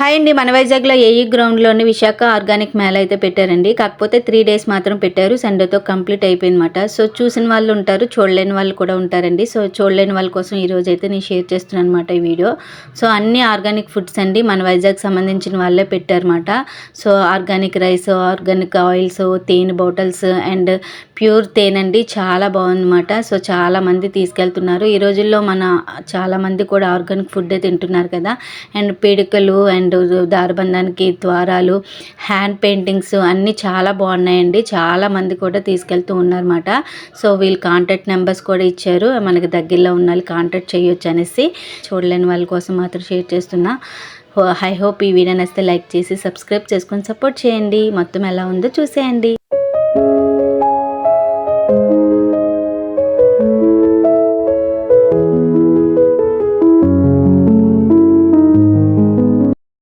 Hi అండి. మన వైజాగ్లో ఏఈ గ్రౌండ్లోని విశాఖ ఆర్గానిక్ మేళ అయితే పెట్టారండి. కాకపోతే 3 డేస్ మాత్రం పెట్టారు. సండేతో కంప్లీట్ అయిపోయిందన్నమాట. సో చూసిన వాళ్ళు ఉంటారు, చూడలేని వాళ్ళు కూడా ఉంటారండి. సో చూడలేని వాళ్ళ కోసం ఈరోజు అయితే నేను షేర్ చేస్తున్నాను అనమాట ఈ వీడియో. సో అన్ని ఆర్గానిక్ ఫుడ్స్ అండి, మన వైజాగ్ సంబంధించిన వాళ్ళే పెట్టారన్నమాట. So organic rice, organic oils, తేనె బాటిల్స్ అండ్ ప్యూర్ తేనె అండి. చాలా బాగుందన్నమాట. సో చాలామంది తీసుకెళ్తున్నారు ఈ రోజుల్లో. చాలామంది కూడా ఆర్గానిక్ ఫుడ్ తింటున్నారు కదా. అండ్ పీడికలు అండ్ దారబంధానికి ద్వారాలు, హ్యాండ్ పెయింటింగ్స్ అన్నీ చాలా బాగున్నాయండి. చాలామంది కూడా తీసుకెళ్తూ ఉన్నారన్నమాట. సో వీళ్ళు కాంటాక్ట్ నెంబర్స్ కూడా ఇచ్చారు, మనకి దగ్గరలో ఉన్న వాళ్ళు కాంటాక్ట్ చేయొచ్చు అనేసి. చూడలేని వాళ్ళ కోసం మాత్రం షేర్ చేస్తున్నా. ఐ హోప్ ఈ వీడియో నచ్చితే లైక్ చేసి సబ్స్క్రైబ్ చేసుకొని సపోర్ట్ చేయండి. మొత్తం ఎలా ఉందో చూసేయండి.